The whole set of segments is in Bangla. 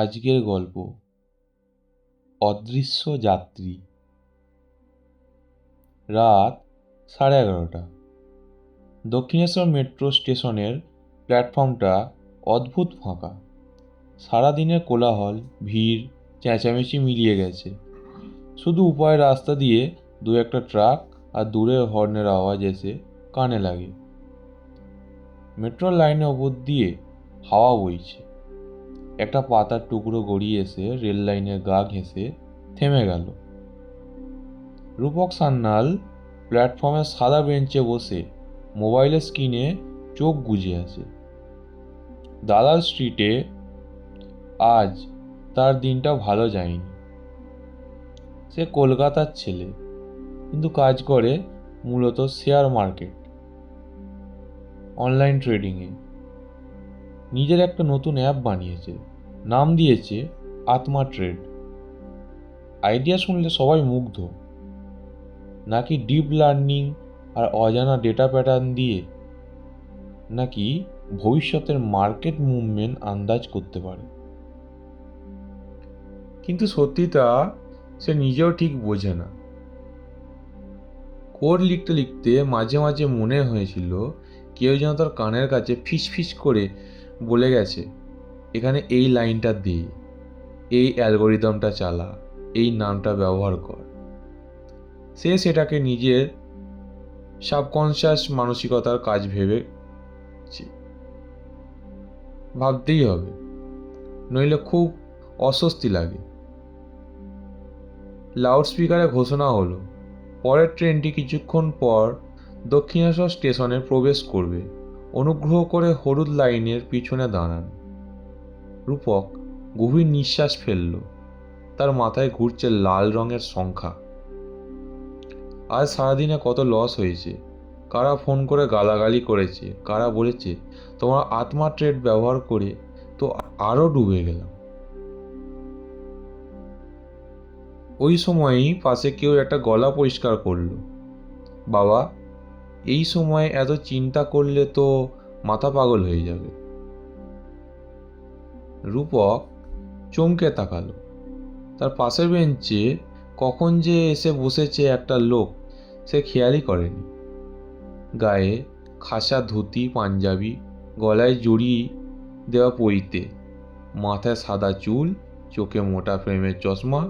আজকের গল্প অদৃশ্য যাত্রী। রাত 11:30। দক্ষিণেশ্বর মেট্রো স্টেশনের প্ল্যাটফর্মটা অদ্ভুত ফাঁকা। সারাদিনের কোলাহল, ভিড়, চেঁচামেচি মিলিয়ে গেছে। শুধু উপায় রাস্তা দিয়ে দু একটা ট্রাক আর দূরের হর্নের আওয়াজ এসে কানে লাগে। মেট্রোর লাইনের ওপর দিয়ে হাওয়া বইছে। একটা পাতার টুকরো গড়িয়ে এসে রেল লাইনের গা ঘেঁষে থেমে গেল। রূপক সান্যাল প্ল্যাটফর্মের সাদা বেঞ্চে বসে মোবাইলের স্ক্রিনে চোখ গুজে আছে। দালাল স্ট্রিটে আজ তার দিনটা ভালো যায়নি। সে কলকাতার ছেলে, কিন্তু কাজ করে মূলত শেয়ার মার্কেট, অনলাইন ট্রেডিংয়ে। নিজের একটা নতুন অ্যাপ বানিয়েছে, নাম দিয়েছে আত্মা ট্রেড। আইডিয়া শুনলে সবাই মুগ্ধ। নাকি ডিপ লার্নিং আর অজানা ডেটা প্যাটার্ন দিয়ে নাকি ভবিষ্যতের মার্কেট মুভমেন্ট আন্দাজ করতে পারে। কিন্তু সত্যিটা সে নিজেও ঠিক বোঝে না। কোড লিখতে লিখতে মাঝে মাঝে মনে হয়েছিল কেউ যেন তার কানের কাছে ফিস ফিস করে বলে গেছে, এখানে এই লাইনটা দে, এই অ্যালগোরিদমটা চালা, এই নামটা ব্যবহার কর। সে সেটাকে নিজের সাবকনশিয়াস মানসিকতার কাজ ভেবেছে। ভাবতেই হবে, নইলে খুব অস্বস্তি লাগে। লাউডস্পিকারে ঘোষণা হলো, পরের ট্রেনটি কিছুক্ষণ পর দক্ষিণেশ্বর স্টেশনে প্রবেশ করবে। অনুগ্রহ করে হলুদ লাইনের পিছনে দাঁড়ান। রূপক গভীর নিঃশ্বাস ফেলল। তার মাথায় ঘুরছে লাল রঙের সংখ্যা। আজ সারাদিনে কত লস হয়েছে। কারা ফোন করে গালাগালি করেছে, কারা বলেছে তোমার আত্মা ট্রেড ব্যবহার করে তো আরও ডুবে গেলাম। ওই সময়ই পাশে কেউ একটা গলা পরিষ্কার করলো, বাবা, এই সময় এত চিন্তা করলে তো মাথা পাগল হয়ে যাবে। রূপক চমকে তাকালো। তার পাশের বেঞ্চে কখন যে এসে বসেছে একটা লোক সে খেয়ালই করেনি। গায়ে খাসা ধুতি পাঞ্জাবি, গলায় জড়ি দেওয়া পইতে, মাথায় সাদা চুল, চোখে মোটা ফ্রেমের চশমা,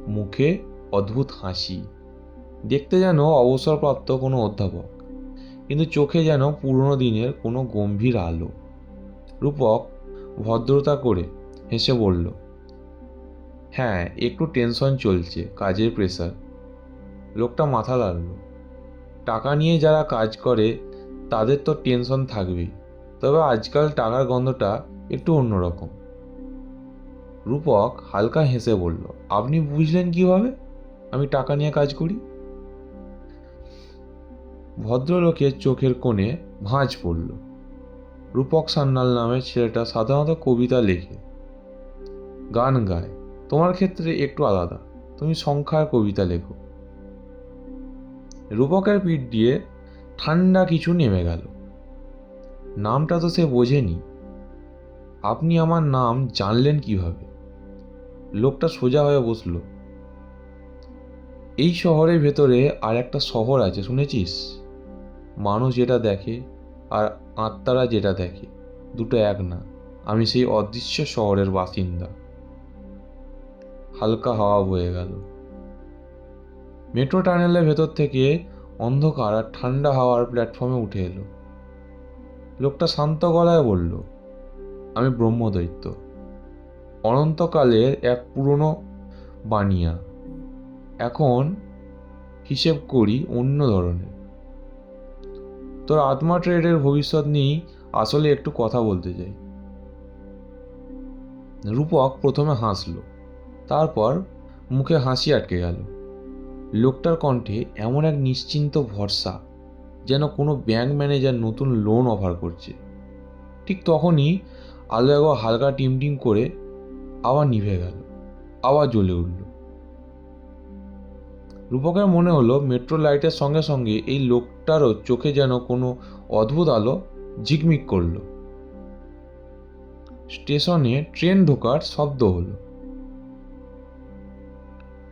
মুখে অদ্ভুত হাসি। দেখতে যেন অবসরপ্রাপ্ত কোনো অধ্যাপক, কিন্তু চোখে যেন পুরনো দিনের কোনো গম্ভীর আলো। রূপক ভদ্রতা করে হেসে বলল, হ্যাঁ, একটু টেনশন চলছে, কাজের প্রেসার। লোকটা মাথা নাড়ল। টাকা নিয়ে যারা কাজ করে তাদের তো টেনশন থাকবেই, তবে আজকাল টাকার গন্ধটা একটু অন্যরকম। রূপক হালকা হেসে বলল, আপনি বুঝলেন কিভাবে আমি টাকা নিয়ে কাজ করি? ভদ্রলোকের চোখের কোণে ভাঁজ পড়ল। রূপক সান্যাল নামের ছেলেটা সাধারণত কবিতা লেখে, গান গায়। তোমার ক্ষেত্রে একটু আলাদা, তুমি সংখ্যার কবিতা লেখো। রূপকের পিঠ দিয়ে ঠান্ডা কিছু নেমে গেল। নামটা তো সে বোঝেনি। আপনি আমার নাম জানলেন কিভাবে? লোকটা সোজা হয়ে বসল। এই শহরের ভেতরে আর একটা শহর আছে, শুনেছিস? মানুষ যেটা দেখে আর আত্মারা যেটা দেখে দুটো এক না। আমি সেই অদৃশ্য শহরের বাসিন্দা। হালকা হাওয়া বয়ে গেল। মেট্রো টানেলের ভেতর থেকে অন্ধকার আর ঠান্ডা হাওয়ার প্ল্যাটফর্মে উঠে এলো। লোকটা শান্ত গলায় বলল, আমি ব্রহ্মদৈত্য, অনন্তকালের এক পুরনো বানিয়া। এখন হিসেব করি অন্য ধরনের। তোর আত্মা ট্রেডের ভবিষ্যৎ নিয়েই আসলে একটু কথা বলতে চাই। রূপক প্রথমে হাসল, তারপর মুখে হাসি আটকে গেল। লোকটার কণ্ঠে এমন এক নিশ্চিন্ত ভরসা, যেন কোনো ব্যাংক ম্যানেজার নতুন লোন অফার করছে। ঠিক তখনই আলো একবার হালকা টিমটিম করে আবার নিভে গেল, আবার জ্বলে উঠল। রূপকের মনে হলো মেট্রো লাইটের সঙ্গে সঙ্গে এই লোকটারও চোখে যেন কোনো অদ্ভুত আলো ঝিকমিক করল। স্টেশনে ট্রেন ঢোকার শব্দ হলো।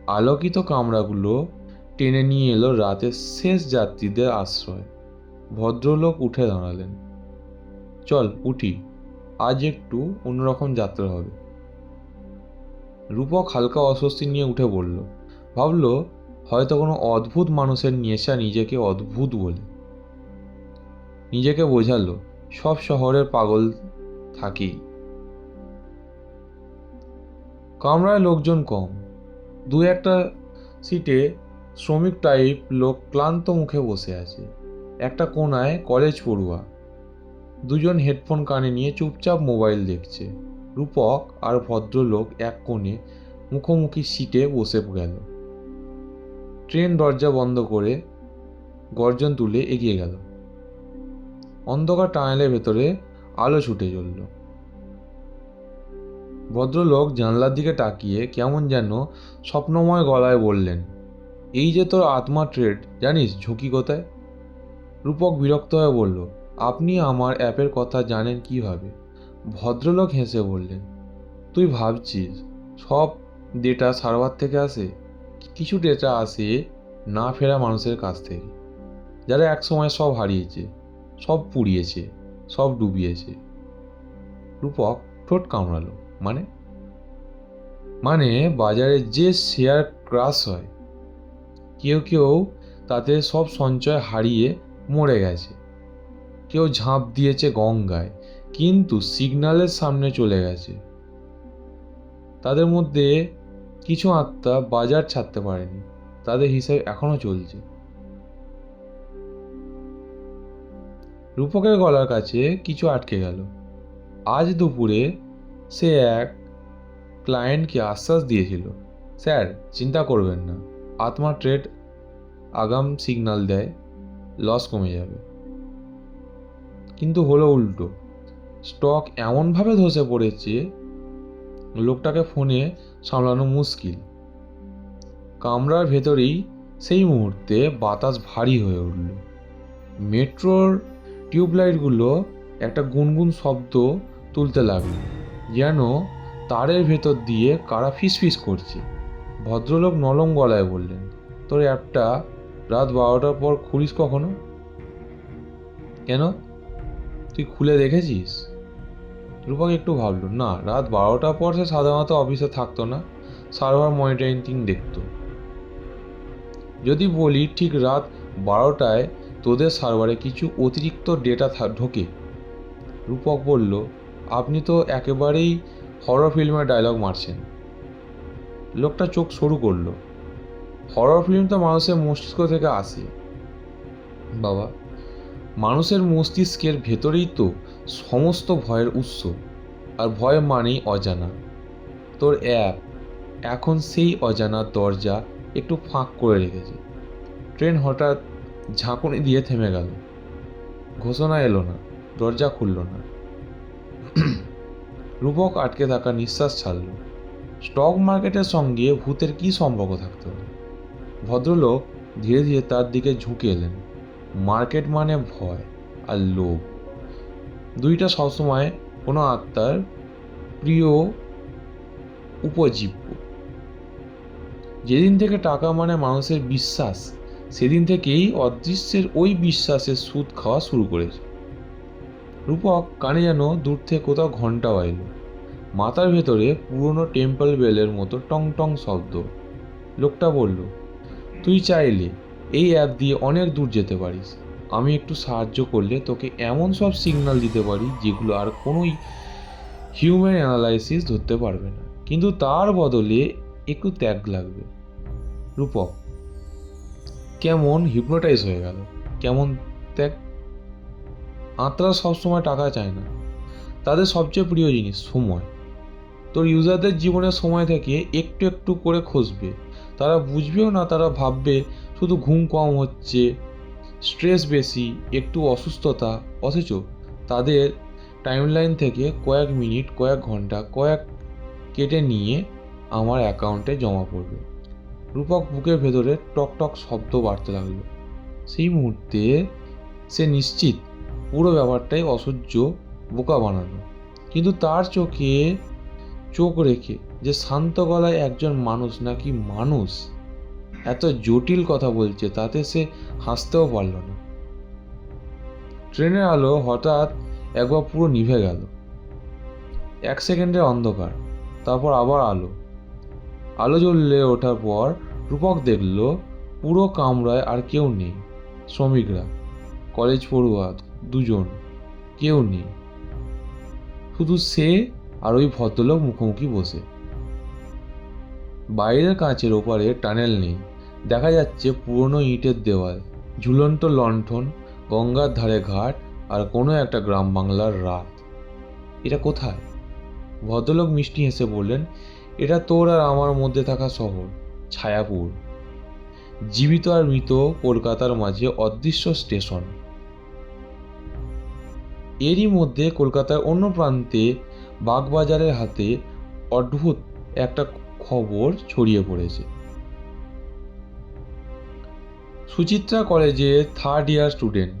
আলোকিত কামরাগুলো টেনে নিয়ে এলো রাতের শেষ যাত্রীদের আশ্রয়। ভদ্রলোক উঠে দাঁড়ালেন। চল উঠি, আজ একটু অন্যরকম যাত্রা হবে। রূপক হালকা অস্বস্তি নিয়ে উঠে বলল। ভাবল হয়তো কোনো অদ্ভুত মানুষের নেশা নিজেকে অদ্ভুত বলে। নিজেকে বোঝালো সব শহরের পাগল থাকেই। কামরায় লোকজন কম, দু একটা সিটে শ্রমিক টাইপ লোক ক্লান্ত মুখে বসে আছে। একটা কোনায় কলেজ পড়ুয়া, দুজন হেডফোন কানে নিয়ে চুপচাপ মোবাইল দেখছে। রূপক আর ভদ্রলোক এক কোণে মুখোমুখি সিটে বসে গেল। ট্রেন দরজা বন্ধ করে গর্জন তুলে এগিয়ে গেল। অন্ধকার টানেলের ভেতরে আলো ছুটে চলল। ভদ্রলোক জানলার দিকে তাকিয়ে কেমন যেন স্বপ্নময় গলায় বললেন, এই যে তোর আত্মা ট্রেড, জানিস ঝুঁকি কোথায়? রূপক বিরক্ত হয়ে বলল, আপনি আমার অ্যাপের কথা জানেন কিভাবে? ভদ্রলোক হেসে বললেন, তুই ভাবছিস সব ডেটা সার্ভার থেকে আসে? কিছু ডেটা আসে না ফেরা মানুষের কাছ থেকে, যারা একসময় সব হারিয়েছে, সব পুড়িয়েছে, সব ডুবিয়েছে। রূপক ঠোঁট কামড়ালো। মানে মানে বাজারে যে শেয়ার ক্রাশ হয়, কেউ কেউ তাতে সব সঞ্চয় হারিয়ে মরে গেছে, কেউ ঝাঁপ দিয়েছে গঙ্গায় কিন্তু সিগন্যালের সামনে চলে গেছে। তাদের মধ্যে কিছু আত্মা বাজার ছাড়তে পারেনি, তাদের হিসাব এখনো চলছে। রূপকের গলার কাছে কিছু আটকে গেল। আজ দুপুরে সে এক ক্লায়েন্টকে আশ্বাস দিয়েছিল, স্যার চিন্তা করবেন না, আত্মা ট্রেড আগাম সিগন্যাল দেয়, লস কমে যাবে। কিন্তু হলো উল্টো। স্টক এমনভাবে ধসে পড়েছে লোকটাকে ফোনে সামলানো মুশকিল। কামরার ভেতরেই সেই মুহূর্তে বাতাস ভারী হয়ে উঠল। মেট্রোর টিউবলাইটগুলো একটা গুনগুন শব্দ তুলতে লাগলো, যেন তারের ভেতর দিয়ে কারা ফিসফিস করছে। ভদ্রলোক নরম গলায় বললেন, তোর অ্যাপটা রাত 12টার পর খুলিস কখনো? কেন, তুই খুলে দেখেছিস? রূপক একটু ভাবল, না, রাত 12টার পর সে সাধারণত অফিসে থাকতো না, সার্ভার মনিটরিং দেখতো। যদি বলি ঠিক রাত 12টায় তোদের সার্ভারে কিছু অতিরিক্ত ডেটা ঢোকে। রূপক বলল, আপনি তো একেবারেই হরর ফিল্মের ডায়লগ মারছেন। লোকটা চোখ সরু করলো। হরর ফিল্ম তো মানুষের মস্তিষ্ক থেকে আসে বাবা, মানুষের মস্তিষ্কের ভেতরেই তো সমস্ত ভয়ের উৎস, আর ভয় মানেই অজানা। তোর অ্যাপ এখন সেই অজানার দরজা একটু ফাঁক করে রেখেছে। ট্রেন হঠাৎ ঝাঁকুনি দিয়ে থেমে গেল। ঘোষণা এলো না, দরজা খুলল না। রূপক আটকে থাকা নিঃশ্বাস ছাড়ল। স্টক মার্কেটের সঙ্গে ভূতের কি সম্পর্ক থাকতে পারে? ভদ্রলোক ধীরে ধীরে তার দিকে ঝুঁকে এলেন। মার্কেট মানে ভয় আর লোভ, দুইটা সবসময় কোনো আত্মার প্রিয় উপজীব্য। যেদিন থেকে টাকা মানে মানুষের বিশ্বাস, সেদিন থেকেই অদৃশ্যের ওই বিশ্বাসের সুদ খাওয়া শুরু করেছে। রূপক কানে যেন দূর থেকে কোথাও ঘন্টা বাজল। মাথার ভেতরে পুরনো টেম্পল বেলের মতো টং টং শব্দ। লোকটা বলল, তুই চাইলে এই অ্যাপ দিয়ে অনেক দূর যেতে পারিস। আমি একটু সাহায্য করলে তোকে এমন সব সিগন্যাল দিতে পারি যেগুলো আর কোনোই হিউম্যান অ্যানালাইসিস ধরতে পারবে না, কিন্তু তার বদলে একটু ত্যাগ লাগবে। রূপক কেমন হিপনোটাইজ হয়ে গেল। কেমন ত্যাগ? আত্মারা সবসময় টাকা চায় না, তাদের সবচেয়ে প্রিয় জিনিস সময়। তোর ইউজারদের জীবনের সময় থেকে একটু একটু করে খসবে। তারা বুঝবেও না, তারা ভাববে শুধু ঘুম কম হচ্ছে, স্ট্রেস বেশি, একটু অসুস্থতা, অথচ তাদের টাইমলাইন থেকে কয়েক মিনিট, কয়েক ঘন্টা, কয়েক কেটে নিয়ে আমার অ্যাকাউন্টে জমা পড়বে। রূপক বুকের ভেতরে টক টক শব্দ বাড়তে লাগলো। সেই মুহূর্তে সে নিশ্চিত পুরো ব্যাপারটাই অসহ্য বোকা বানানো। কিন্তু তার চোখে চোখ রেখে যে শান্ত গলায় একজন মানুষ নাকি মানুষ এত জটিল কথা বলছে, তাতে সে হাসতেও পারল না। ট্রেনের আলো হঠাৎ একবার পুরো নিভে গেল। 1 সেকেন্ডের অন্ধকার, তারপর আবার আলো। আলো জ্বললে ওঠার পর রূপক দেখল পুরো কামরায় আর কেউ নেই। শ্রমিকরা, কলেজ পড়ুয়া দুজন, কেউ নেই, শুধু সে আর ওই ভদ্রলোক মুখোমুখি বসে। বাইরের কাঁচের ওপারে টানেল নেই, দেখা যাচ্ছে পুরনো ইটের দেওয়াল, ঝুলন্ত লণ্ঠন, গঙ্গার ধারে ঘাট আর কোনো একটা গ্রাম বাংলার রাত। এটা কোথায়? ভদ্রলোক মিষ্টি হেসে বললেন, এটা তোর আর আমার মধ্যে থাকা শহর, ছায়াপুর। জীবিত আর মৃত কলকাতার মাঝে অদৃশ্য স্টেশন। এরই মধ্যে কলকাতার অন্য প্রান্তে বাগবাজারের হাতে অদ্ভুত একটা খবর ছড়িয়ে পড়েছে। সুচিত্রা কলেজে 3rd ইয়ার স্টুডেন্ট।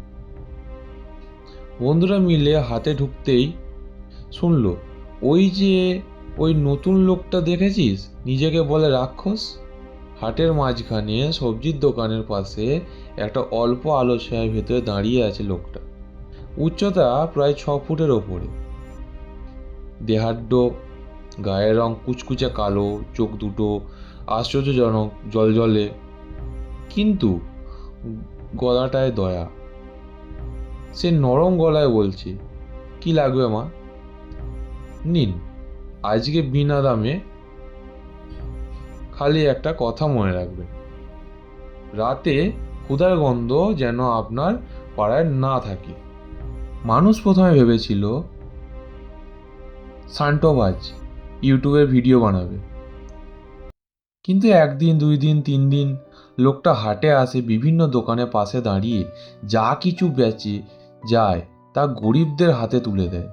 বন্ধুরা মিলে হাতে ঢুকতেই শুনল, ওই নতুন লোকটা দেখেছিস, নিজেকে বলে রাক্ষস। হাটের মাঝখানে সবজির দোকানের পাশে একটা অল্প আলো ছায়ার ভেতরে দাঁড়িয়ে আছে লোকটা। উচ্চতা প্রায় 6 ফুটের ওপরে, দেহাঢ্য, গায়ের রং কুচকুচে কালো, চোখ দুটো আশ্চর্যজনক জলজলে, কিন্তু গলাটায় দয়া। সে নরম গলায় বলছে, কি লাগবে মা? নিন, আজকে বিনা দামে, খালি একটা কথা মনে রাখবেন, রাতে ক্ষুধার গন্ধ যেন আপনার পাড়ায় না থাকে। মানুষ প্রথমে ভেবেছিল সান্টোবাজ, ইউটিউবে ভিডিও বানাবে, কিন্তু 1 দিন 2 দিন 3 দিন লোকটা হাটে আসে, বিভিন্ন দোকানে পাশে দাঁড়িয়ে যা কিছু বেচে যায় তা গরিবদের হাতে তুলে দেয়।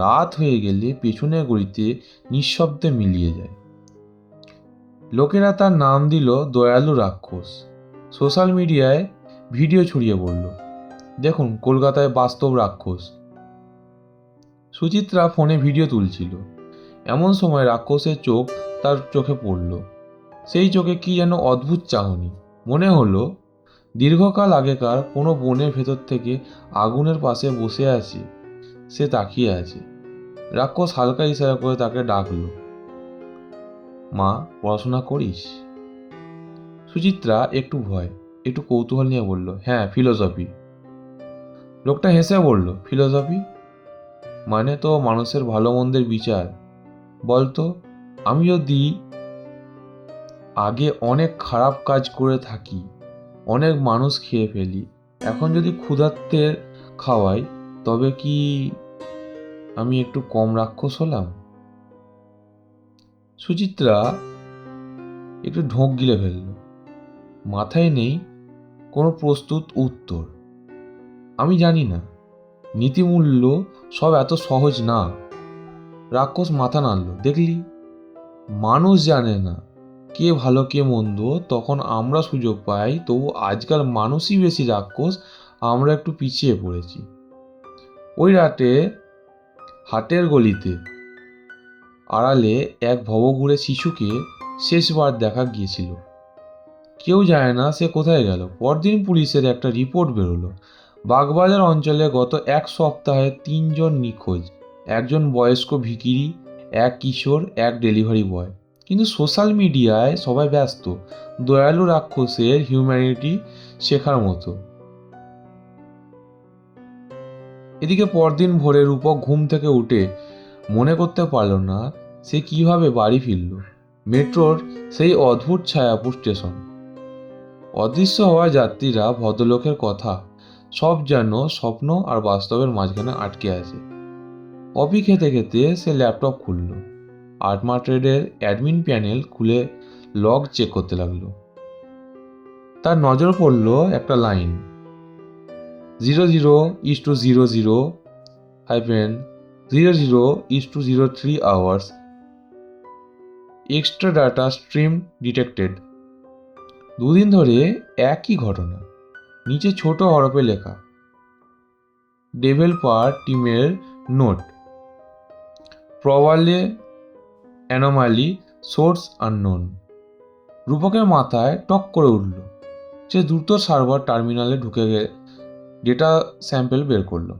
রাত হয়ে গেলে পেছনের গলিতে নিঃশব্দে মিলিয়ে যায়। লোকেরা তার নাম দিল দয়ালু রাক্ষস। সোশ্যাল মিডিয়ায় ভিডিও ছড়িয়ে পড়ল, দেখুন কলকাতায় বাস্তব রাক্ষস। সুচিত্রা ফোনে ভিডিও তুলছিল, এমন সময় রাক্ষসের চোখ তার চোখে পড়ল। সেই চোখে কি যেন অদ্ভুত চাহনি। মনে হলো দীর্ঘকাল আগেকার কোনো বনের ভেতর থেকে আগুনের পাশে বসে আছে, সে তাকিয়ে আছে। রাক্ষস হালকা ইশারা করে তাকে ডাকলো, মা, পড়াশোনা করিস? সুচিত্রা একটু ভয়, একটু কৌতূহল নিয়ে বলল, হ্যাঁ, ফিলোসফি। লোকটা হেসে বলল, ফিলোসফি মানে তো মানুষের ভালো মন্দের বিচার। বলতো, আমি যদি আগে অনেক খারাপ কাজ করে থাকি, অনেক মানুষ খেয়ে ফেলি, এখন যদি ক্ষুধার্তের খাওয়াই, তবে কি আমি একটু কম রাক্ষস হলাম? সুচিত্রা একটু ঢোক গিলে ফেলল, মাথায় নেই কোনো প্রস্তুত উত্তর। আমি জানি না, নীতিমূল্য সব এত সহজ না। রাক্ষস মাথা নাড়ল, দেখলি, মানুষ জানে না কে ভালো কে মন্দ, তখন আমরা সুযোগ পাই। তবু আজকাল মানুষই বেশি রাক্ষস, আমরা একটু পিছিয়ে পড়েছি। ওই রাতে হাটের গলিতে আড়ালে এক ভবঘুরে শিশুকে শেষবার দেখা গিয়েছিল। কেউ জানে না সে কোথায় গেল। পরদিন পুলিশের একটা রিপোর্ট বেরোলো, বাগবাজার অঞ্চলে গত 1 সপ্তাহে 3 জন নিখোঁজ, 1 জন বয়স্ক ভিখিরি, 1 কিশোর, 1 ডেলিভারি বয়। কিন্তু সোশ্যাল মিডিয়ায় সবাই ব্যস্ত দয়ালু রাক্ষসের হিউম্যানিটি শেখার মতো। এদিকে পরদিন ভোরে রূপক ঘুম থেকে উঠে মনে করতে পারল না সে কিভাবে বাড়ি ফিরল। মেট্রোর সেই অদ্ভুত ছায়াপুর স্টেশন, অদৃশ্য হওয়া যাত্রীরা, ভদ্রলোকের কথা, সব যেন স্বপ্ন আর বাস্তবের মাঝখানে আটকে আছে। কফি খেতে খেতে সে ল্যাপটপ খুলল, আর্টমা ট্রেডের অ্যাডমিন প্যানেল খুলে লগ চেক করতে লাগলো। তার নজর পড়ল একটা line, 00:00-00:03 hours extra data stream detected. 2 দিন ধরে একই ঘটনা। নিচে ছোট হরফে লেখা, ডেভেলপার টিমের note, probably anomaly, source unknown. রূপকের মাথায় টক করে উঠল। সে দ্রুত সার্ভার টার্মিনালে ঢুকে ডেটা স্যাম্পেল বের করলো।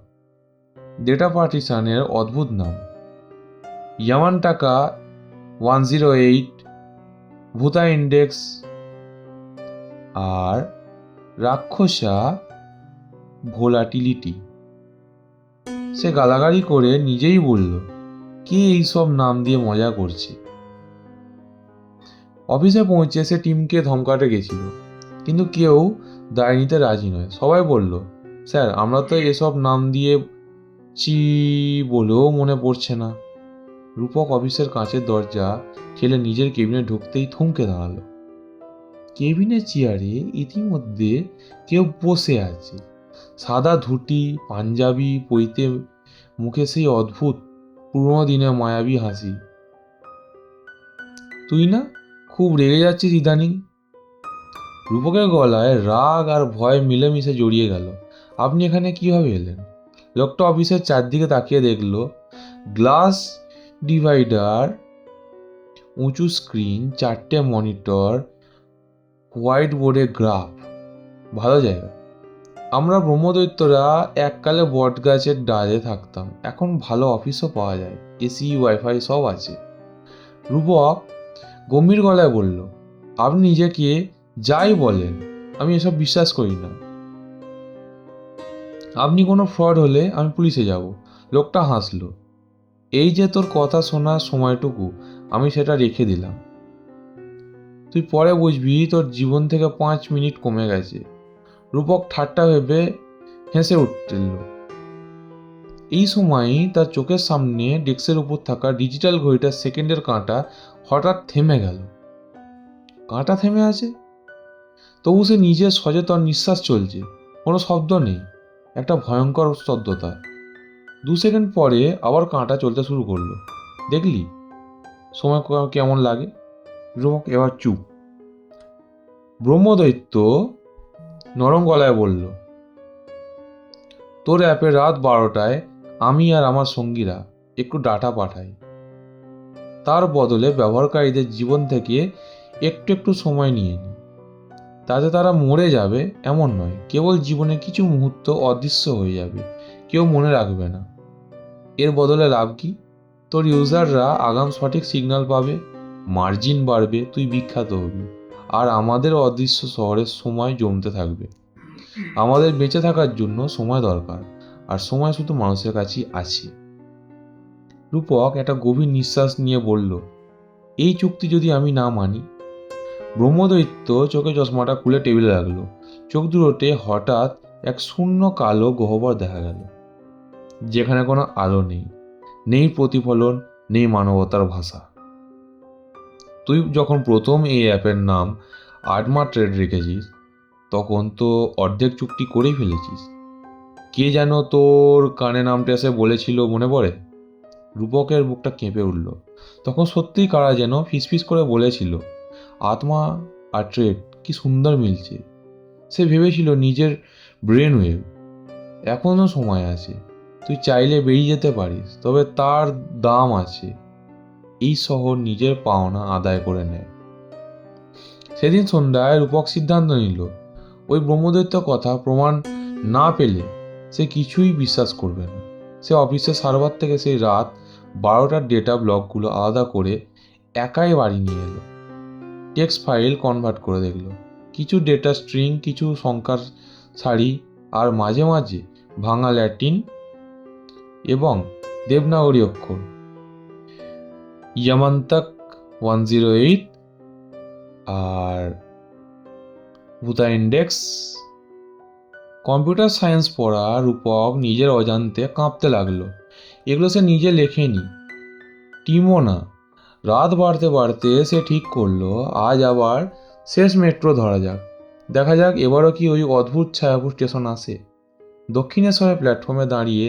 ডেটা পার্টিশনের অদ্ভুত নাম, ইয়ামানটাকা 108, ভূতা ইন্ডেক্স আর রাক্ষসা ভোলাটিলিটি। সে গালাগালি করে নিজেই বলল, কে এইসব নাম দিয়ে মজা করছে। অফিসে পৌঁছে সে টিমকে ধমকাতে গেছিল, কিন্তু কেউ দায় নিতে রাজি নয়। সবাই বলল, স্যার আমরা তো এসব নাম দিয়ে বলেও মনে পড়ছে না। রূপক অফিসের কাঁচের দরজা ঠেলে নিজের কেবিনে ঢুকতেই থমকে দাঁড়ালো। কেবিনের চেয়ারে ইতিমধ্যে কেউ বসে আছে, সাদা ধুতি, পাঞ্জাবি পইতে, মুখে সেই অদ্ভুত পুরোনো দিনের মায়াবী হাসি। তুই না খুব রেগে যাচ্ছিস ইদানিং? রূপকের গলায় রাগ আর ভয় মিলেমিশে জড়িয়ে গেল। আপনি এখানে কিভাবে এলেন? লোকটা অফিসের চারদিকে তাকিয়ে দেখল, গ্লাস ডিভাইডার, উঁচু স্ক্রিন, 4টে মনিটর, হোয়াইট বোর্ডে গ্রাফ। ভালো জায়গা। আমরা ব্রহ্মদৈত্যরা এককালে বট গাছের ডালে থাকতাম, এখন ভালো অফিসও পাওয়া যায়, এসি, ওয়াইফাই সব আছে। রূপক গম্ভীর গলায় বলল, আপনি নিজেকে যাই বলেন, আমি এসব বিশ্বাস করি না। আপনি কোনো ফ্রড হলে আমি পুলিশে যাব। লোকটা হাসলো। এই যে তোর কথা শোনার সময়টুকু আমি সেটা রেখে দিলাম, তুই পরে বুঝবি তোর জীবন থেকে 5 মিনিট কমে গেছে। রূপক ঠাট্টা ভেবে হেসে উঠল। এই সময়ই তার চোখের সামনে ডেস্কের উপর থাকা ডিজিটাল ঘড়িটার সেকেন্ডের কাঁটা হঠাৎ থেমে গেল। কাঁটা থেমে আছে, তবু সে নিজের সচেতন নিঃশ্বাস চলছে, কোনো শব্দ নেই, একটা ভয়ঙ্কর স্তব্ধতা। 2 সেকেন্ড পরে আবার কাঁটা চলতে শুরু করলো। দেখলি সময় কেমন লাগে? রূপক এবার চুপ। ব্রহ্মদৈত্য নরম গলায় বলল, তোর অ্যাপে রাত 12টায় আমি আর আমার সঙ্গীরা একটু ডাটা পাঠাই, তার বদলে ব্যবহারকারীদের জীবন থেকে একটু একটু সময় নিয়ে নিই। তাতে তারা মরে যাবে এমন নয়, কেবল জীবনে কিছু মুহূর্ত অদৃশ্য হয়ে যাবে, কেউ মনে রাখবে না। এর বদলে লাভ কি? তোর ইউজাররা আগাম সঠিক সিগন্যাল পাবে, মার্জিন বাড়বে, তুই বিখ্যাত হবি, আর আমাদের অদৃশ্য শহরের সময় জমতে থাকবে। আমাদের বেঁচে থাকার জন্য সময় দরকার, আর সময় শুধু মানুষের কাছেই আছে। রূপক একটা গভীর নিঃশ্বাস নিয়ে বলল, এই চুক্তি যদি আমি না মানি? ব্রহ্মদৈত্য চোখে চশমাটা খুলে টেবিলে রাখলো। চোখ দুটোতে হঠাৎ এক শূন্য কালো গহ্বর দেখা গেল, যেখানে কোনো আলো নেই, নেই প্রতিফলন, নেই মানবতার ভাষা। তুই যখন প্রথম এই অ্যাপের নাম আডমা ট্রেড রেখেছিস, তখন তো অর্ধেক চুক্তি করেই ফেলেছিস। কে যেন তোর কানে নামটা এসে বলেছিল, মনে পড়ে? রূপকের বুকটা কেঁপে উঠল। তখন সত্যিই কারা যেন ফিসফিস করে বলেছিল, আত্মা আর ট্রেড কি সুন্দর মিলছে। সে ভেবেছিল নিজের ব্রেন ওয়েভ। এখনও সময় আছে, তুই চাইলে বেরিয়ে যেতে পারিস, তবে তার দাম আছে। এই শহর নিজের পাওনা আদায় করে নেয়। সেদিন সন্ধ্যায় রূপক সিদ্ধান্ত নিল, ওই ব্রহ্মদৈত্য কথা প্রমাণ না পেলে সে কিছুই বিশ্বাস করবে না। সে অফিসের সার্ভার থেকে সেই রাত 12টার ডেটা ব্লকগুলো আলাদা করে একাই বাড়ি নিয়ে এলো। টেক্সট ফাইল কনভার্ট করে দেখল, কিছু ডেটা স্ট্রিং, কিছু সংখ্যার সারি, আর মাঝে মাঝে ভাঙা ল্যাটিন এবং দেবনাগরী অক্ষর। ইয়ামান্তাক 108 আর ভূতা ইন্ডেক্স। কম্পিউটার সায়েন্স পড়া রূপক নিজের অজান্তে কাঁপতে লাগলো। এগুলো সে নিজে লেখেনি, টিমও না। রাত বাড়তে বাড়তে সে ঠিক করলো, আজ আবার শেষ মেট্রো ধরা যাক, দেখা যাক এবারও কি ওই অদ্ভুত ছায়াপুর স্টেশন আসে। দক্ষিণেশ্বরের প্ল্যাটফর্মে দাঁড়িয়ে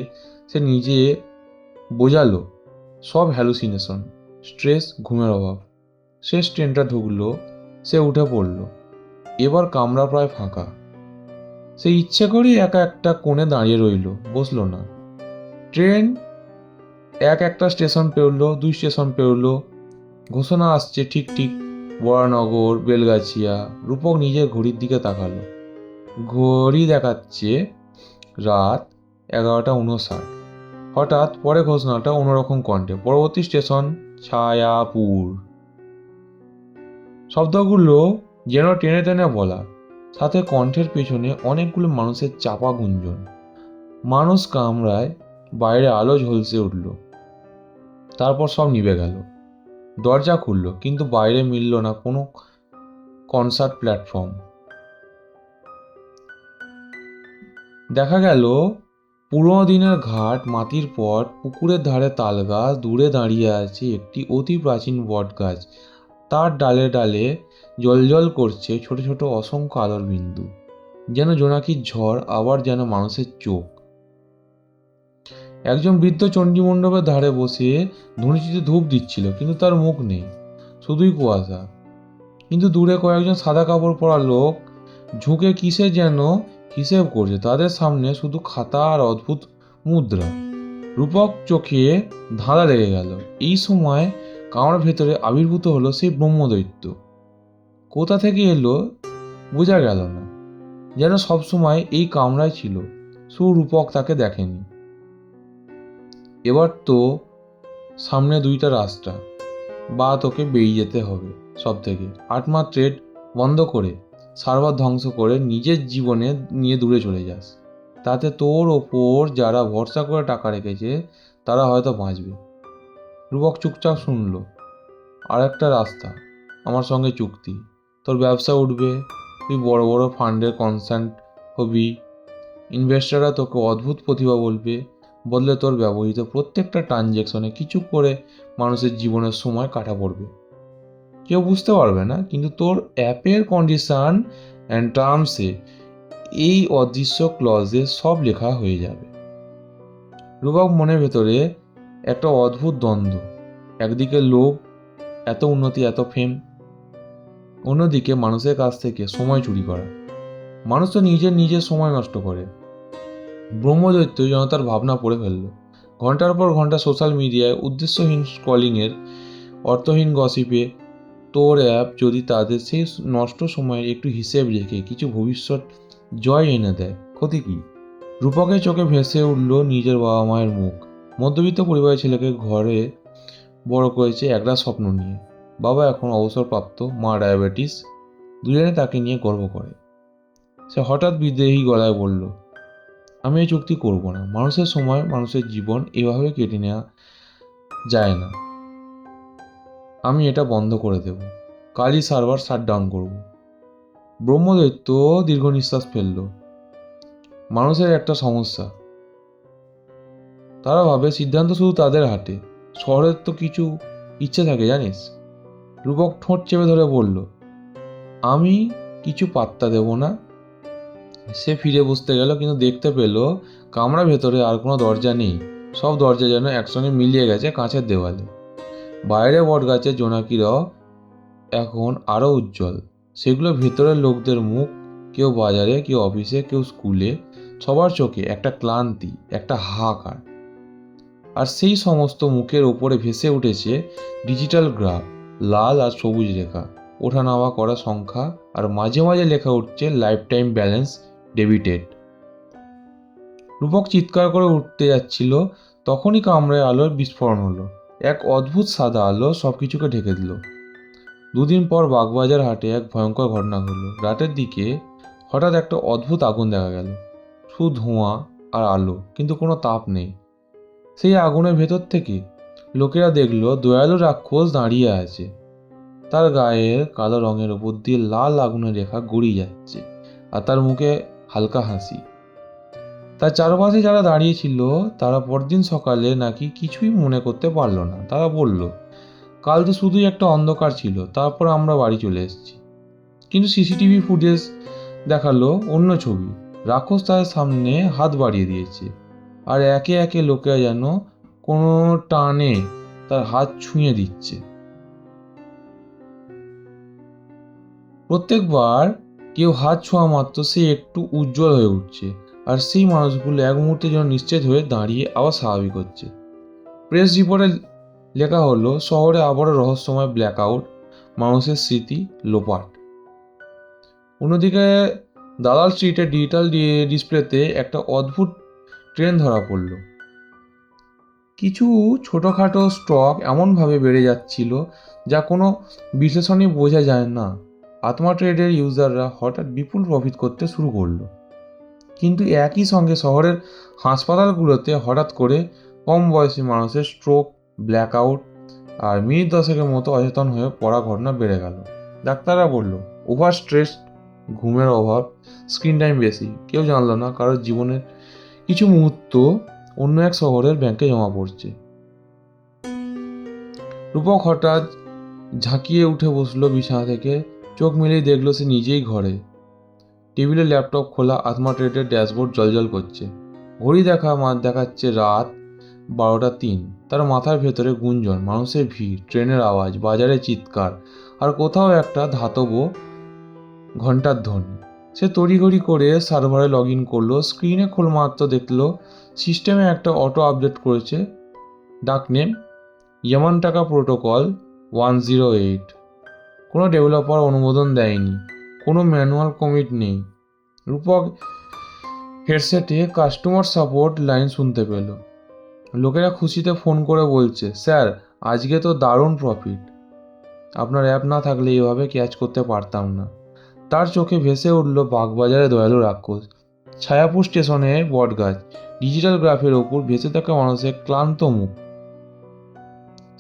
সে নিজে বোঝালো সব হ্যালুসিনেশন, স্ট্রেস, ঘুমের অভাব। শেষ ট্রেনটা ঢুকলো, সে উঠে পড়ল। এবার কামরা প্রায় ফাঁকা। সে ইচ্ছে করে একা একটা কোণে দাঁড়িয়ে রইল, বসলো না। ট্রেন একটা স্টেশন পেরোলো, 2 স্টেশন পেরোলো, ঘোষণা আসছে ঠিক ঠিক বরানগর, বেলগাছিয়া। রূপক নিজের ঘড়ির দিকে তাকালো। ঘড়ি দেখাচ্ছে রাত 11:59। হঠাৎ পরে ঘোষণাটা অন্যরকম কণ্ঠে, পরবর্তী স্টেশন ছায়াপুর। শব্দগুলো যেন টেনে টেনে বলা, সাথে কণ্ঠের পেছনে অনেকগুলো মানুষের চাপা গুঞ্জন। মানুষ কামরায়, বাইরে আলো ঝলসে উঠল, তারপর সব নিভে গেল। দরজা খুলল, কিন্তু বাইরে মিলল না কোনো কনসার্ট প্ল্যাটফর্ম। দেখা গেল পুরোনো দিনের ঘাট, মাটির পট, পুকুরের ধারে তালগাছ, দূরে দাঁড়িয়ে আছে একটি অতি প্রাচীন বট গাছ। তার ডালে ডালে জ্বলজ্বল করছে ছোট ছোট অসংখ্য আলোর বিন্দু, যেন জোনাকির ঝড়, আবার যেন মানুষের চোখ। একজন বৃদ্ধ চণ্ডী মণ্ডপের ধারে বসে ধুনুচিতে ধূপ দিচ্ছিল, কিন্তু তার মুখ নেই, শুধুই কুয়াশা। কিন্তু দূরে কয়েকজন সাদা কাপড় পরা লোক ঝুঁকে কিসে যেন হিসেব করছে, তাদের সামনে শুধু খাতা আর অদ্ভুত মুদ্রা। রূপক চোখে ধাঁধা লেগে গেল। এই সময় কামরার ভেতরে আবির্ভূত হলো সেই ব্রহ্মদৈত্য। কোথা থেকে এলো বোঝা গেল না, যেন সবসময় এই কামরায় ছিল, শুধু রূপক তাকে দেখেনি। এবার তো সামনে 2টা রাস্তা, বা তোকে বেরিয়ে যেতে হবে সব থেকে। 8 মাস ট্রেড বন্ধ করে, সার্ভার ধ্বংস করে নিজের জীবনে নিয়ে দূরে চলে যাস, তাতে তোর ওপর যারা ভরসা করে টাকা রেখেছে তারা হয়তো বাঁচবে। রূপক চুপচাপ শুনল। আর একটা রাস্তা, আমার সঙ্গে চুক্তি, তোর ব্যবসা উঠবে, তুই বড় বড় ফান্ডের কনসাল্ট হবি, ইনভেস্টাররা তোকে অদ্ভুত প্রতিভা বলবে, বদলে তোর ব্যবহৃত প্রত্যেকটা ট্রানজ্যাকশনে কিছু করে মানুষের জীবনের সময় কাটা পড়বে। কেউ বুঝতে পারবে না, কিন্তু তোর অ্যাপের কন্ডিশন অ্যান্ড টার্মসে এই অদৃশ্য ক্লজে সব লেখা হয়ে যাবে। রূপক মনের ভেতরে একটা অদ্ভুত দ্বন্দ্ব, একদিকে লোভ, এত উন্নতি, এত ফেম, অন্যদিকে মানুষের কাছ থেকে সময় চুরি করা। মানুষ তো নিজের সময় নষ্ট করে। ব্রহ্মদৈত্য যেন তার ভাবনা পড়ে ফেলল। ঘন্টার পর ঘন্টা সোশ্যাল মিডিয়ায় উদ্দেশ্যহীন স্ক্রলিংয়ের, অর্থহীন গসিপে তোর অ্যাপ যদি তাদের সেই নষ্ট সময়ের একটু হিসেব রেখে কিছু ভবিষ্যৎ জয় এনে দেয়, ক্ষতি কি? রূপকের চোখে ভেসে উঠল নিজের বাবা মায়ের মুখ। মধ্যবিত্ত পরিবারের ছেলেকে ঘরে বড় করেছে একটা স্বপ্ন নিয়ে। বাবা এখন অবসরপ্রাপ্ত, মা ডায়াবেটিস, দুজনে তাকে নিয়ে গর্ব করে। সে হঠাৎ বিদ্রোহী গলায় বলল, আমি এই চুক্তি করব না। মানুষের সময়, মানুষের জীবন এভাবে কেটে নেওয়া যায় না। আমি এটা বন্ধ করে দেব, কালই সার্ভার শাটডাউন করব। ব্রহ্মদৈত্য দীর্ঘ নিঃশ্বাস ফেলল। মানুষের একটা সমস্যা, তারা ভাবে সিদ্ধান্ত শুধু তাদের হাতে। শহরের তো কিছু ইচ্ছে থাকে, জানিস। রূপক ঠোঁট চেপে ধরে বলল, আমি কিছু পাত্তা দেব না। সে ফিরে বসতে গেল, কিন্তু দেখতে পেল কামরা ভেতরে আর কোনো দরজা নেই। সব দরজা যেন একসঙ্গে মিলিয়ে গেছে কাঁচের দেওয়ালে। বাইরে বটগাছের জোনাকিরাও এখন আরও উজ্জ্বল। সেগুলো ভেতরের লোকদের মুখ, কেউ বাজারে, কেউ অফিসে, কেউ স্কুলে, সবার চোখে একটা ক্লান্তি, একটা হাহাকার। আর সেই সমস্ত মুখের ওপরে ভেসে উঠেছে ডিজিটাল গ্রাফ, লাল আর সবুজ রেখা, ওঠানামা করা সংখ্যা, আর মাঝে মাঝে লেখা উঠছে লাইফ টাইম ব্যালেন্স ডেবিটেড। রূপক চিৎকার করে উঠতে যাচ্ছিল, তখনই কামরায় আলোর বিস্ফোরণ হলো। এক অদ্ভুত সাদা আলো সব কিছুকে ঢেকে দিল। 2 দিন পর বাগবাজার হাটে এক ভয়ঙ্কর ঘটনা হলো। রাতের দিকে হঠাৎ একটা অদ্ভুত আগুন দেখা গেল, শুধু ধোঁয়া আর আলো, কিন্তু কোনো তাপ নেই। সেই আগুনের ভেতর থেকে লোকেরা দেখলো দয়ালু রাক্ষস দাঁড়িয়ে আছে। তার গায়ের কালো রঙের ওপর দিয়ে লাল আগুনের রেখা গড়িয়ে যাচ্ছে, আর তার মুখে হালকা হাসি। তার চারপাশে যারা দাঁড়িয়ে ছিল তারা পরদিন সকালে নাকি কিছুই মনে করতে পারল না। তারা বলল, কাল তো শুধুই একটা অন্ধকার ছিল, তারপর আমরা বাড়ি চলে এসেছি। কিন্তু সিসিটিভি ফুটেজ দেখালো অন্য ছবি। রাক্ষস তাদের সামনে হাত বাড়িয়ে দিয়েছে, আর একে একে লোকেরা যেন কোনো টানে তার হাত ছুঁয়ে দিচ্ছে। প্রত্যেকবার কেউ হাত ছোঁয়া মাত্র সে একটু উজ্জ্বল হয়ে উঠছে, আর সেই মানুষগুলো এক মুহূর্তে যেন নিশ্চিত হয়ে দাঁড়িয়ে আবার স্বাভাবিক হচ্ছে। প্রেস রিপোর্টে লেখা হলো শহরে আবারও রহস্যময় ব্ল্যাকআউট, মানুষের স্মৃতি লোপাট। অন্যদিকে দালাল স্ট্রিটের ডিজিটাল ডিসপ্লেতে একটা অদ্ভুত ট্রেন ধরা পড়ল। কিছু ছোটোখাটো স্টক এমনভাবে বেড়ে যাচ্ছিল যা কোনো বিশ্লেষণই বোঝা যায় না। আত্মা ট্রেডের ইউজাররা হঠাৎ বিপুল প্রফিট করতে শুরু করলো, কিন্তু একই সঙ্গে শহরের হাসপাতালগুলোতে হঠাৎ করে কম বয়সী মানুষের স্ট্রোক, ব্ল্যাকআউট আর মিনিট দশেকের মতো অচেতন হয়ে পড়া ঘটনা বেড়ে গেল। ডাক্তাররা বলল ওভার স্ট্রেস, ঘুমের অভাব, স্ক্রিন টাইম বেশি। কেউ জানলো না কারোর জীবনের কিছু মুহূর্ত অন্য এক শহরের ব্যাংকে জমা পড়ছে। রূপক হঠাৎ ঝাঁকিয়ে উঠে বসলো বিছানা থেকে। চোখ মেলেই দেখলো সে নিজেই ঘরে। টেবিলে ল্যাপটপ খোলা, আত্মা ট্রেডের ড্যাশবোর্ড জ্বলজ্বল করছে। ঘড়ি দেখাচ্ছে রাত 12টা 3। তার মাথার ভেতরে গুঞ্জন, মানুষের ভিড়, ট্রেনের আওয়াজ, বাজারে চিৎকার, আর কোথাও একটা ধাতব ঘন্টার ধ্বনি। সে তড়িঘড়ি করে সার্ভারে লগ ইন করলো। স্ক্রিনে খোলমাত্র দেখলো সিস্টেমে একটা অটো আপডেট করেছে। ডাকনেম ইয়ামানটাকা প্রোটোকল 108। কোনো ডেভেলপার অনুমোদন দেয়নি, কোনো ম্যানুয়াল কমিট নেই। রূপক হেডসেটে কাস্টমার সাপোর্ট লাইন শুনতে পেল। লোকেরা খুশিতে ফোন করে বলছে, স্যার আজকে তো দারুণ প্রফিট, আপনার অ্যাপ না থাকলে এইভাবে ক্যাচ করতে পারতাম না। তার চোখে ভেসে উঠল বাগবাজারে দয়ালু রাক্ষস, ছায়াপুর স্টেশনে বটগাছ, ডিজিটাল গ্রাফের ওপর ভেসে থাকা মানুষের ক্লান্ত মুখ।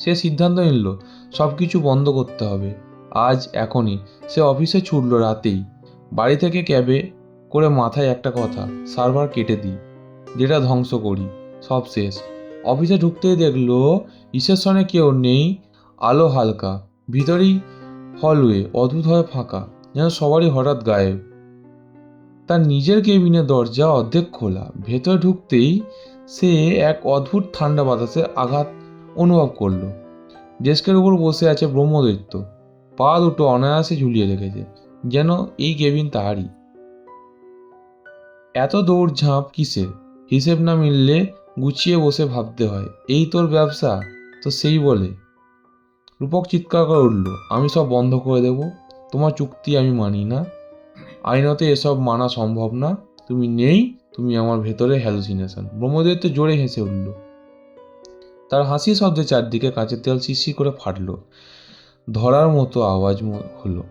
সে সিদ্ধান্ত নিল সব কিছু বন্ধ করতে হবে আজ, এখনই। সে অফিসে ছুটল রাতেই। বাড়ি থেকে ক্যাবে করে মাথায় একটা কথা, সার্ভার কেটে দিই, ডেটা ধ্বংস করি, সব শেষ। অফিসে ঢুকতেই দেখলো রিসেপশনে কেউ নেই, আলো হালকা, ভিতরেই হলওয়ে অদ্ভুতভাবে ফাঁকা, যেন সবারই হঠাৎ গায়েব। তার নিজের কেবিনের দরজা অর্ধেক খোলা। ভেতরে ঢুকতেই সে এক অদ্ভুত ঠান্ডা বাতাসের আঘাত অনুভব করলো। ডেস্কের উপর বসে আছে ব্রহ্মদৈত্য, পা দুটো অনায়াসে ঝুলিয়ে রেখেছে, যেন এই কেবিন তাহারই। এত দৌড়ঝাঁপ কিসের? হিসেব না মিললে গুছিয়ে বসে ভাবতে হয়, এই তোর ব্যবসা? তো সেই বলে। রূপক চিৎকার করে উঠল, আমি সব বন্ধ করে দেব, তোমার চুক্তি আমি মানি না, আইনতে এসব মানা সম্ভব না, তুমি নেই, তুমি আমার ভেতরে হ্যালুসিনেশন। ব্রহ্মদৈত্য জোরে হেসে উঠল। তার হাসি শব্দে চারদিকে কাঁচের দেয়াল শিরশির করে ফাটল, ধরার মতো আওয়াজ হলো।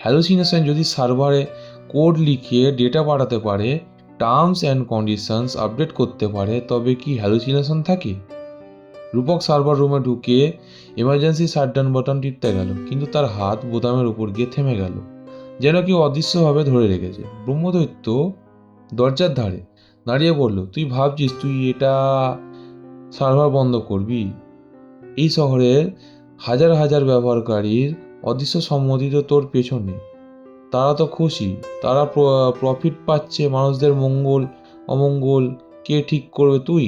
হ্যালুসিনেশন যদি সার্ভারে কোড লিখে ডেটা পাঠাতে পারে, টার্মস অ্যান্ড কন্ডিশনস আপডেট করতে পারে, তবে কি হ্যালুসিনেশন থাকে? রূপক সার্ভার রুমে ঢুকে এমার্জেন্সি শাটডাউন বাটন টিপতে গেল, কিন্তু তার হাত বোতামের উপর গিয়ে থেমে গেল, যেন কেউ অদৃশ্যভাবে ধরে রেখেছে। ব্রহ্মদৈত্য দরজার ধারে দাঁড়িয়ে বলল, তুই ভাবছিস তুই এটা সার্ভার বন্ধ করবি? এই শহরের হাজার হাজার ব্যবহারকারীর অদৃশ্য সম্মতি তো তোর পেছনে। তারা তো খুশি, তারা প্রফিট পাচ্ছে, মানুষদের মঙ্গল অমঙ্গল কে ঠিক করবে? তুই?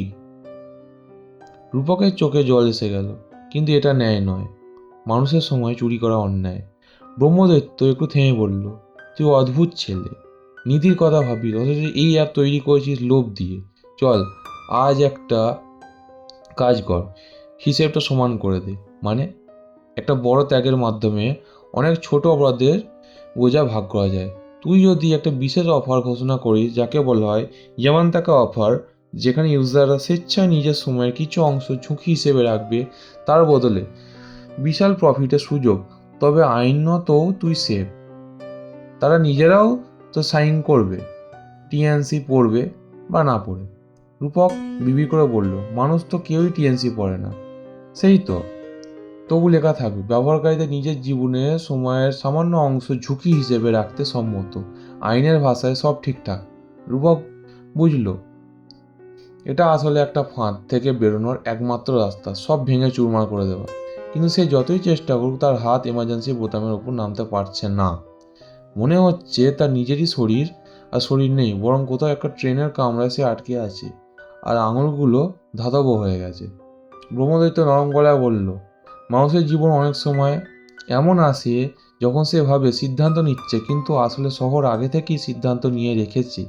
রূপকের চোখে জল এসে গেল, কিন্তু এটা ন্যায় নয়, মানুষের সময় চুরি করা অন্যায়। ব্রহ্মদৈত্য একটু থেমে বলল, তুই অদ্ভুত ছেলে, নীতির কথা ভাবিস, অথচ এই অ্যাপ তৈরি করেছিস লোভ দিয়ে। চল আজ একটা কাজ কর, হিসেবটা সমান করে দে। মানে? একটা বড় ত্যাগের মাধ্যমে অনেক ছোট অপরাধের বোঝা ভাগ করা যায়। তুই যদি একটা বিশেষ অফার ঘোষণা করিস, যাকে বলা হয় যেমন টাকা অফার, যেখানে ইউজাররা স্বেচ্ছায় নিজের সময়ের কিছু অংশ ঝুঁকি হিসেবে রাখবে, তার বদলে বিশাল প্রফিটের সুযোগ, তবে আইনত তুই সেফ। তারা নিজেরাও তো সাইন করবে, টিএনসি পড়বে বা না পড়ে। রূপক বিবি করে বলল, মানুষ তো কেউই টিএনসি পড়ে না। সেই তো, তবু লেখা থাকবে ব্যবহারকারীদের নিজের জীবনে সময়ের সামান্য অংশ ঝুঁকি হিসেবে রাখতে সম্মত। আইনের ভাষায় সব ঠিকঠাক। রূপক বুঝল এটা আসলে একটা ফাঁদ থেকে বেরোনোর একমাত্র রাস্তা, সব ভেঙে চুরমার করে দেওয়া। কিন্তু সে যতই চেষ্টা করুক, তার হাত এমার্জেন্সি বোতামের উপর নামতে পারছে না। মনে হচ্ছে তার নিজেরই শরীর নেই, বরং কোথাও একটা ট্রেনের কামরায় সে আটকে আছে, আর আঙুলগুলো ধাতব হয়ে গেছে। ব্রহ্মদৈত্য নরম গলায় বলল, মানুষের জীবন অনেক সময় এমন আসে যখন সে ভাবে সিদ্ধান্ত নিচ্ছে, কিন্তু আসলে শহর আগে থেকেই সিদ্ধান্ত নিয়ে রেখেছে।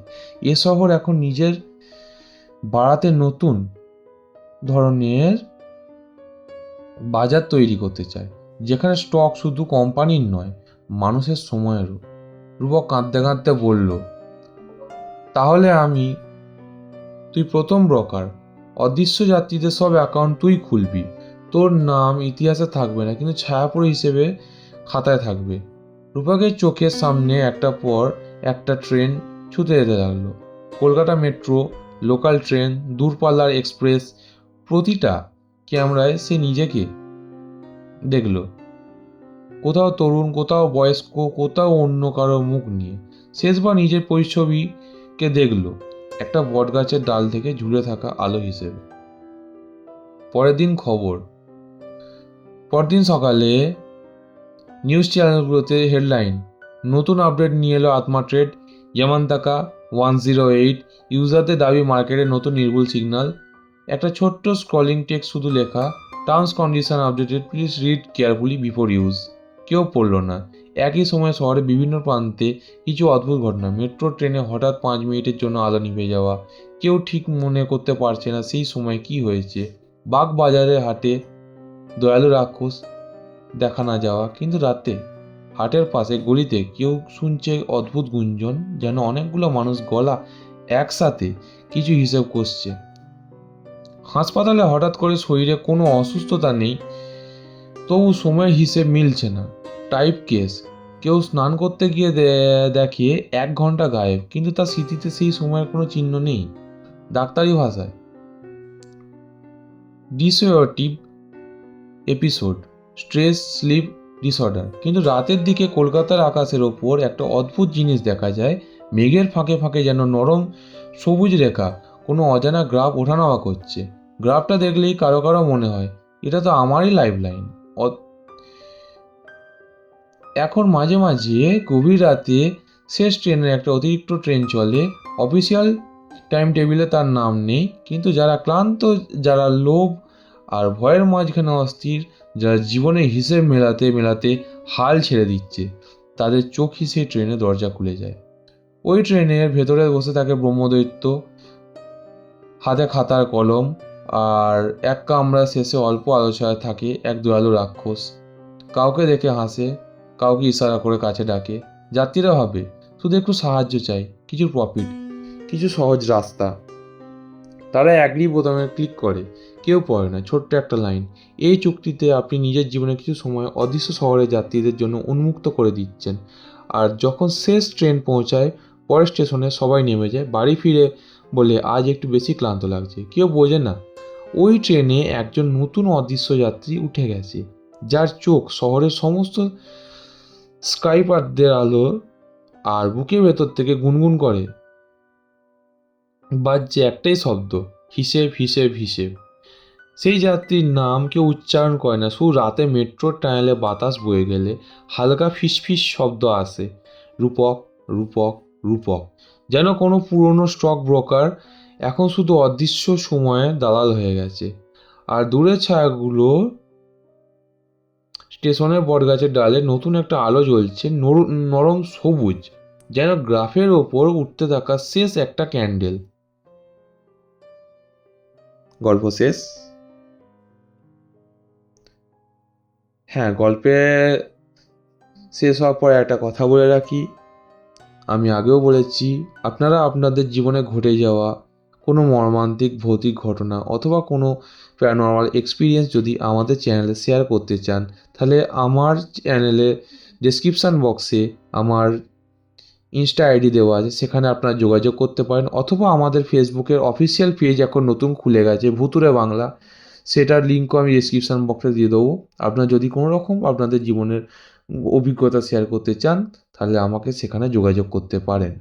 এ শহর এখন নিজের বাড়াতে নতুন ধরনের বাজার তৈরি করতে চায়, যেখানে স্টক শুধু কোম্পানির নয়, মানুষের সময়েরও। রূপক কাঁদতে কাঁদতে বলল, তাহলে তুই প্রথম ব্রোকার। অদৃশ্য যাত্রীদের সব অ্যাকাউন্ট তুই খুলবি। তোর নাম ইতিহাসে থাকবে না, কিন্তু ছায়াপড়ি হিসেবে খাতায় থাকবে। রূপকের চোখের সামনে একটার পর একটা ট্রেন ছুটে যেতে লাগলো। কলকাতা মেট্রো, লোকাল ট্রেন, দূরপাল্লার এক্সপ্রেস, প্রতিটা ক্যামেরায় সে নিজেকে দেখল। কোথাও তরুণ, কোথাও বয়স্ক, কোথাও অন্য কারো মুখ নিয়ে। শেষবার নিজের প্রতিচ্ছবিকে দেখল একটা বটগাছের ডাল থেকে ঝুলে থাকা আলো হিসেবে। পরদিন সকালে নিউজ চ্যানেলগুলোতে হেডলাইন, নতুন আপডেট নিয়ে এলো আত্মা ট্রেড, ইয়ামান্তাকা 108, ইউজারদের দাবি মার্কেটে নতুন নির্ভুল সিগন্যাল। একটা ছোট্ট স্ক্রলিং টেক্সট শুধু লেখা, terms condition updated, please read carefully before use. কেউ পড়ল না। একই সময় শহরে বিভিন্ন প্রান্তে কিছু অদ্ভুত ঘটনা। মেট্রো ট্রেনে হঠাৎ 5 মিনিটের জন্য আলো নিভে যাওয়া। কেউ ঠিক মনে করতে পারছে না সেই সময় কি হয়েছে। বাগবাজারের হাটে দয়ালু রাক্ষস দেখা না যাওয়া। কিন্তু রাতে হাটের পাশে গলিতে কেউ শুনছে অদ্ভুত গুঞ্জন, যেন অনেকগুলো মানুষ গলা একসাথে কিছু হিসেব করছে। হাসপাতালে হঠাৎ করে শরীরে কোনো অসুস্থতা নেই, তবু সময়ের হিসেব মিলছে না। টাইপ কেস, কেউ স্নান করতে গিয়ে দেখে 1 ঘন্টা গায়েব, কিন্তু তার স্মৃতিতে সেই সময়ের কোনো চিহ্ন নেই। ডাক্তারি ভাষায় ডিসঅর্টিভ এপিসোড, স্ট্রেস স্লিপ ডিসঅর্ডার। কিন্তু রাতের দিকে কলকাতার আকাশের ওপর একটা অদ্ভুত জিনিস দেখা যায়। মেঘের ফাঁকে ফাঁকে যেন নরম সবুজ রেখা কোনো অজানা গ্রাফ ওঠানামা করছে। গ্রাফটা দেখলেই কারো কারো মনে হয়, এটা তো আমারই লাইফ লাইন। এখন মাঝে মাঝে গভীর রাতে শেষ ট্রেনের একটা অতিরিক্ত ট্রেন চলে। অফিসিয়াল টাইম টেবিলে তার নাম নেই, কিন্তু যারা ক্লান্ত, যারা লোভ আর ভয়ের মাঝখানে অস্থির, যারা জীবনের হিসেব মেলাতে মেলাতে হাল ছেড়ে দিচ্ছে, তাদের চোখই সেই ট্রেনের দরজা খুলে যায়। ওই ট্রেনের ভেতরে বসে থাকে ব্রহ্মদৈত্য, হাতে খাতার কলম, আর এক কামরা শেষে অল্প আলোচনায় থাকে এক দয়ালু রাক্ষস। কাউকে দেখে হাসে, কাউকে ইশারা করে কাছে ডাকে। যাত্রীরা ভাবে শুধু একটু সাহায্য চাই, কিছু প্রফিট, কিছু সহজ রাস্তা। তারা অ্যাগ্রি বোতামে ক্লিক করে। কেউ পড়ে না ছোট্ট একটা লাইন, এই চুক্তিতে আপনি নিজের জীবনে কিছু সময় অদৃশ্য শহরের যাত্রীদের জন্য উন্মুক্ত করে দিচ্ছেন। আর যখন শেষ ট্রেন পৌঁছায়, পরের স্টেশনে সবাই নেমে যায়, বাড়ি ফিরে বলে আজ একটু বেশি ক্লান্ত লাগছে। কেউ বোঝে না ওই ট্রেনে একজন নতুন অদৃশ্য যাত্রী উঠে গেছে, যার চোখ শহরের সমস্ত স্কাইপারদের আলো, আর বুকের ভেতর থেকে গুনগুন করে বাজছে একটাই শব্দ, হিসেব হিসেব হিসেব। সেই যাত্রীর নাম কেউ উচ্চারণ করে না, শুধু রাতে মেট্রোর টানেলে বাতাস বয়ে গেলে হালকা ফিসফিস শব্দ আসে, রূপক রূপক রূপক। যেন কোনো পুরনো স্টক ব্রোকার এখন শুধু অদৃশ্য সময়ে দালাল হয়ে গেছে। আর দূরের ছায়াগুলো, স্টেশনের বটগাছের ডালে নতুন একটা আলো জ্বলছে, নরম সবুজ, যেন গ্রাফের ওপর উঠতে থাকা শেষ একটা ক্যান্ডেল। গল্প শেষ। হ্যাঁ, গল্পে শেষ হওয়ার পর একটা কথা বলে রাখি, আমি আগেও বলেছি, আপনারা আপনাদের জীবনে ঘটে যাওয়া কোনো মর্মান্তিক ভৌতিক ঘটনা অথবা কোনো প্যারানর্মাল এক্সপিরিয়েন্স যদি আমাদের চ্যানেলে শেয়ার করতে চান, তাহলে আমার চ্যানেলে ডেসক্রিপশান বক্সে আমার ইনস্টা আইডি দেওয়া আছে, সেখানে আপনারা যোগাযোগ করতে পারেন। অথবা আমাদের ফেসবুকের অফিসিয়াল পেজ এখন নতুন খুলে গেছে, ভুতুরে বাংলা, সেটার লিঙ্কও আমি ডেসক্রিপশান বক্সে দিয়ে দেবো। আপনারা যদি কোনো রকম আপনাদের জীবনের অভিজ্ঞতা শেয়ার করতে চান, তাহলে আমাকে সেখানে যোগাযোগ করতে পারেন।